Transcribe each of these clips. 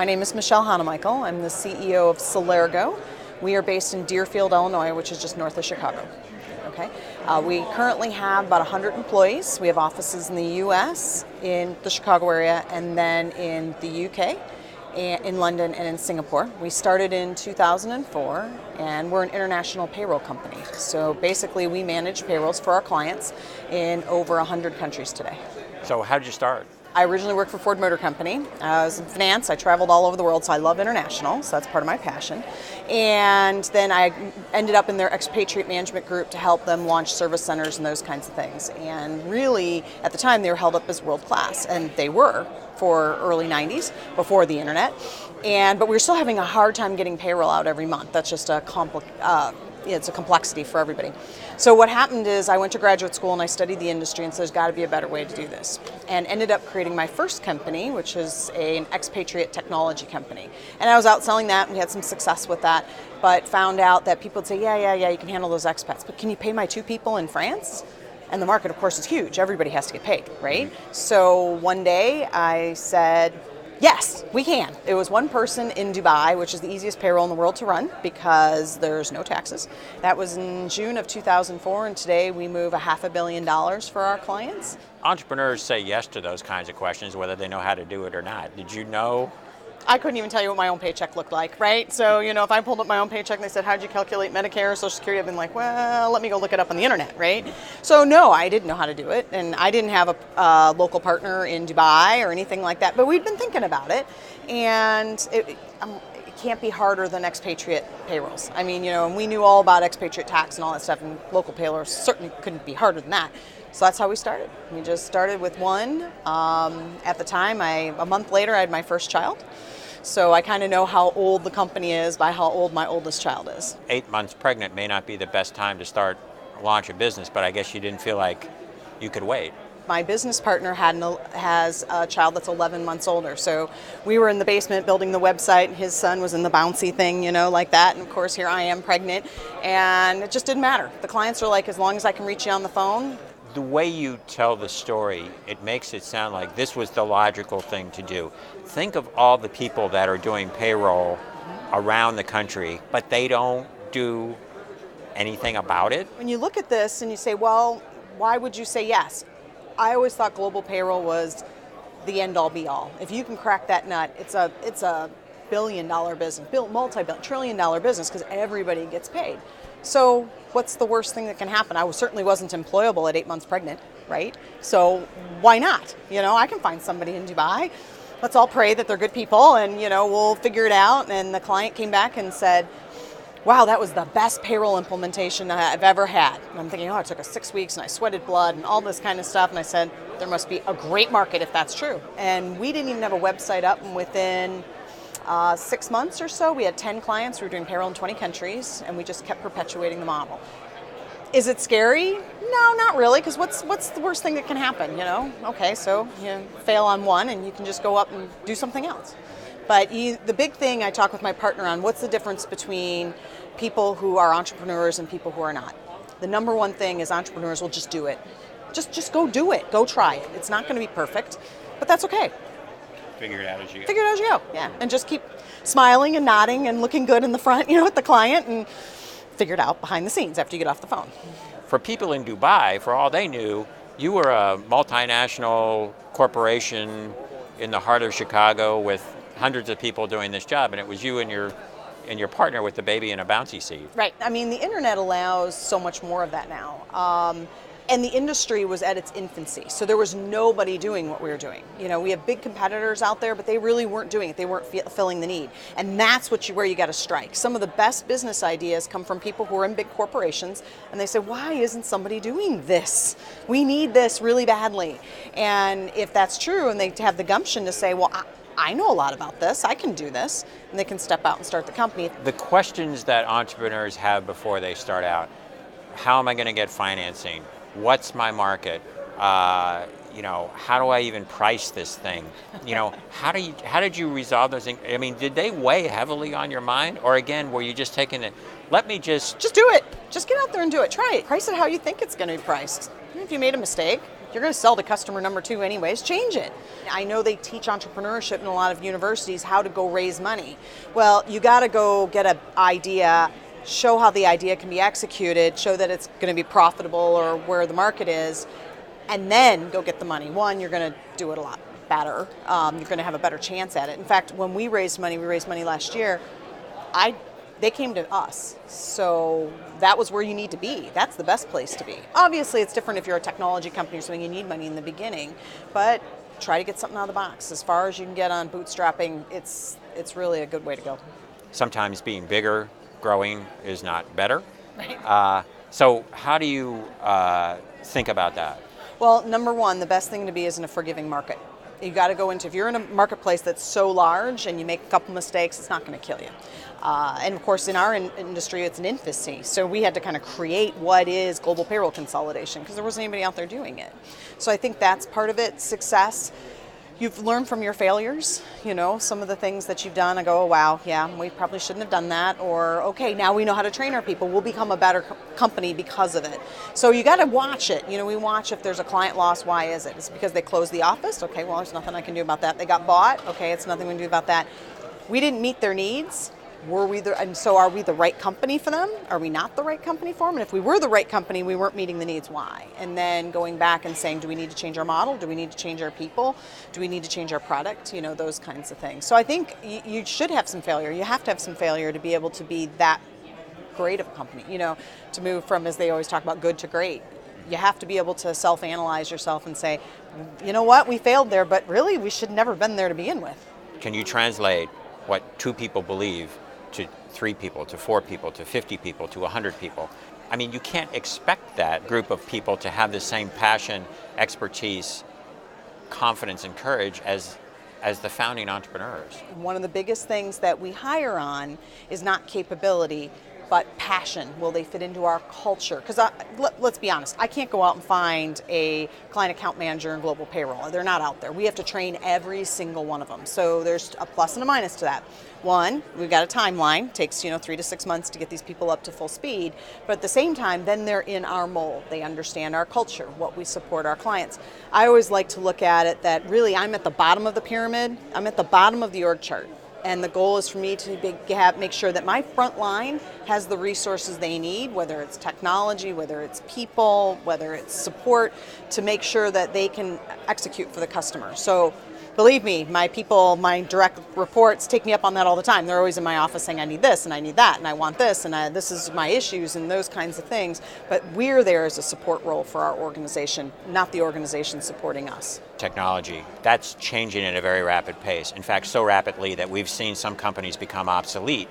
My name is Michele Honomichl. I'm the CEO of Celergo. We are based in Deerfield, Illinois, which is just north of Chicago. Okay. We currently have about 100 employees. We have offices in the U.S., in the Chicago area, and then in the U.K., in London, and in Singapore. We started in 2004, and we're an international payroll company. So basically, we manage payrolls for our clients in over 100 countries today. So how did you start? I originally worked for Ford Motor Company. I was in finance. I traveled all over the world, so I love international, so that's part of my passion. And then I ended up in their expatriate management group to help them launch service centers and those kinds of things. And really, at the time, they were held up as world class, and they were for early 90s, before the internet. But we were still having a hard time getting payroll out every month. That's just it's a complexity for everybody. So what happened is I went to graduate school and I studied the industry, and so there's got to be a better way to do this. And ended up creating my first company, which is an expatriate technology company. And I was out selling that, and we had some success with that, but found out that people would say, yeah, you can handle those expats, but can you pay my 2 people in France? And the market, of course, is huge. Everybody has to get paid, right? Mm-hmm. So one day I said, yes, we can. It was one person in Dubai, which is the easiest payroll in the world to run because there's no taxes. That was in June of 2004, and today we move $500 million for our clients. Entrepreneurs say yes to those kinds of questions, whether they know how to do it or not. Did you know? I couldn't even tell you what my own paycheck looked like, right? So, if I pulled up my own paycheck and they said, how'd you calculate Medicare or Social Security? I've been like, well, let me go look it up on the internet, right? So no, I didn't know how to do it. And I didn't have a local partner in Dubai or anything like that, but we'd been thinking about it. And it can't be harder than expatriate payrolls. I mean, and we knew all about expatriate tax and all that stuff, and local payrolls certainly couldn't be harder than that. So that's how we started. We just started with one. At the time, a month later, I had my first child. So I kind of know how old the company is by how old my oldest child is. 8 months pregnant may not be the best time to launch a business, but I guess you didn't feel like you could wait. My business partner has a child that's 11 months older. So we were in the basement building the website, and his son was in the bouncy thing, like that. And of course, here I am pregnant, and it just didn't matter. The clients are like, as long as I can reach you on the phone. The way you tell the story, it makes it sound like this was the logical thing to do. Think of all the people that are doing payroll around the country, but they don't do anything about it. When you look at this and you say, well, why would you say yes? I always thought global payroll was the end-all be-all. If you can crack that nut, it's a billion-dollar business, multi-billion, trillion-dollar business, because everybody gets paid. So what's the worst thing that can happen? I certainly wasn't employable at 8 months pregnant, right? So why not? I can find somebody in Dubai. Let's all pray that they're good people, and we'll figure it out. And the client came back and said, wow, that was the best payroll implementation I've ever had. And I'm thinking, it took us 6 weeks, and I sweated blood and all this kind of stuff. And I said, there must be a great market if that's true. And we didn't even have a website up, and within 6 months or so, we had 10 clients. We were doing payroll in 20 countries, and we just kept perpetuating the model. Is it scary? No, not really, because what's the worst thing that can happen, Okay, so you fail on one, and you can just go up and do something else. But the big thing I talk with my partner on, what's the difference between people who are entrepreneurs and people who are not? The number one thing is entrepreneurs will just do it. Just go do it. Go try it. It's not going to be perfect, but that's okay. Figure it out as you go. Figure it out as you go, yeah. And just keep smiling and nodding and looking good in the front, at the client, and figure it out behind the scenes after you get off the phone. For people in Dubai, for all they knew, you were a multinational corporation in the heart of Chicago with hundreds of people doing this job, and it was you and your partner with the baby in a bouncy seat. Right. I mean, the internet allows so much more of that now. And the industry was at its infancy, so there was nobody doing what we were doing. We have big competitors out there, but they really weren't doing it. They weren't filling the need. And that's where you got to strike. Some of the best business ideas come from people who are in big corporations, and they say, why isn't somebody doing this? We need this really badly. And if that's true, and they have the gumption to say, well, I know a lot about this, I can do this, and they can step out and start the company. The questions that entrepreneurs have before they start out: how am I going to get financing? What's my market? How do I even price this thing? How did you resolve those things? I mean, did they weigh heavily on your mind? Or again, were you just taking it, just do it. Just get out there and do it. Try it. Price it how you think it's going to be priced. If you made a mistake, You're going to sell to customer number 2 anyways. Change it. I know they teach entrepreneurship in a lot of universities how to go raise money. Well, you got to go get an idea, show how the idea can be executed, show that it's going to be profitable or where the market is, and then go get the money. One, you're going to do it a lot better. You're going to have a better chance at it. In fact, when we raised money last year, they came to us. So that was where you need to be. That's the best place to be. Obviously, it's different if you're a technology company or something, you need money in the beginning, but try to get something out of the box. As far as you can get on bootstrapping, it's really a good way to go. Sometimes being bigger, growing is not better. Right. So how do you think about that? Well, number one, the best thing to be is in a forgiving market. You got to go into, if you're in a marketplace that's so large and you make a couple mistakes, it's not going to kill you. And of course, in our industry, it's an infancy. So we had to kind of create what is global payroll consolidation because there wasn't anybody out there doing it. So I think that's part of it, success. You've learned from your failures, some of the things that you've done. I go, oh, wow, yeah, we probably shouldn't have done that. Or, okay, now we know how to train our people. We'll become a better company because of it. So you got to watch it. We watch if there's a client loss, why is it? Is it because they closed the office? Okay, well, there's nothing I can do about that. They got bought? Okay, it's nothing we can do about that. We didn't meet their needs. Are we the right company for them? Are we not the right company for them? And if we were the right company, we weren't meeting the needs, why? And then going back and saying, do we need to change our model? Do we need to change our people? Do we need to change our product? Those kinds of things. So I think you should have some failure. You have to have some failure to be able to be that great of a company, to move from, as they always talk about, good to great. You have to be able to self-analyze yourself and say, you know what, we failed there, but really we should never have been there to begin with. Can you translate what 2 people believe to 3 people, to 4 people, to 50 people, to 100 people? I mean, you can't expect that group of people to have the same passion, expertise, confidence, and courage as the founding entrepreneurs. One of the biggest things that we hire on is not capability, but passion. Will they fit into our culture? Because let's be honest, I can't go out and find a client account manager in global payroll. They're not out there. We have to train every single one of them. So there's a plus and a minus to that. One, we've got a timeline. It takes 3 to 6 months to get these people up to full speed. But at the same time, then they're in our mold. They understand our culture, what we support our clients. I always like to look at it that really I'm at the bottom of the pyramid. I'm at the bottom of the org chart. And the goal is for me to make sure that my front line has the resources they need, whether it's technology, whether it's people, whether it's support, to make sure that they can execute for the customer. So believe me, my people, my direct reports take me up on that all the time. They're always in my office saying, I need this, and I need that, and I want this, and this is my issues, and those kinds of things. But we're there as a support role for our organization, not the organization supporting us. Technology, that's changing at a very rapid pace. In fact, so rapidly that we've seen some companies become obsolete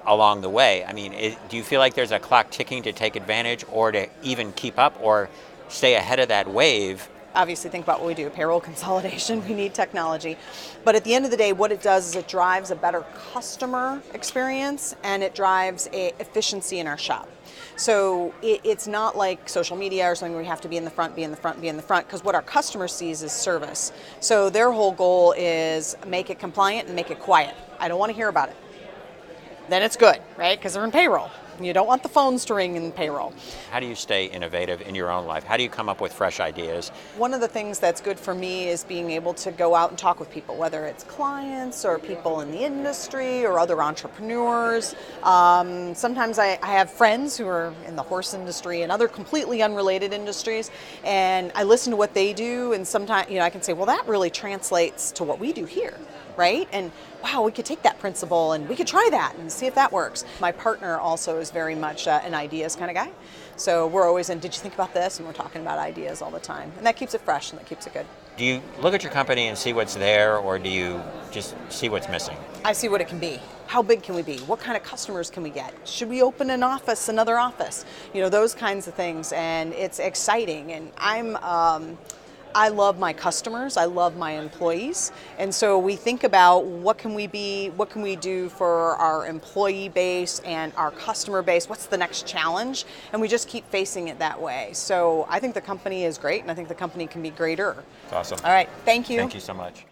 along the way. I mean, do you feel like there's a clock ticking to take advantage or to even keep up or stay ahead of that wave? Obviously, think about what we do, payroll consolidation, we need technology. But at the end of the day, what it does is it drives a better customer experience and it drives efficiency in our shop. So it's not like social media or something where we have to be in the front, because what our customer sees is service. So their whole goal is make it compliant and make it quiet. I don't want to hear about it. Then it's good, right? Because they're in payroll. You don't want the phones to ring in payroll. How do you stay innovative in your own life? How do you come up with fresh ideas? One of the things that's good for me is being able to go out and talk with people, whether it's clients or people in the industry or other entrepreneurs. Sometimes I have friends who are in the horse industry and other completely unrelated industries, and I listen to what they do, and sometimes I can say, well, that really translates to what we do here. Right? And wow, we could take that principle and we could try that and see if that works. My partner also is very much an ideas kind of guy. So we're always in, did you think about this? And we're talking about ideas all the time. And that keeps it fresh and that keeps it good. Do you look at your company and see what's there, or do you just see what's missing? I see what it can be. How big can we be? What kind of customers can we get? Should we open another office? Those kinds of things. And it's exciting. And I love my customers, I love my employees, and so we think about what can we do for our employee base and our customer base, what's the next challenge, and we just keep facing it that way. So I think the company is great, and I think the company can be greater. That's awesome. All right, thank you. Thank you so much.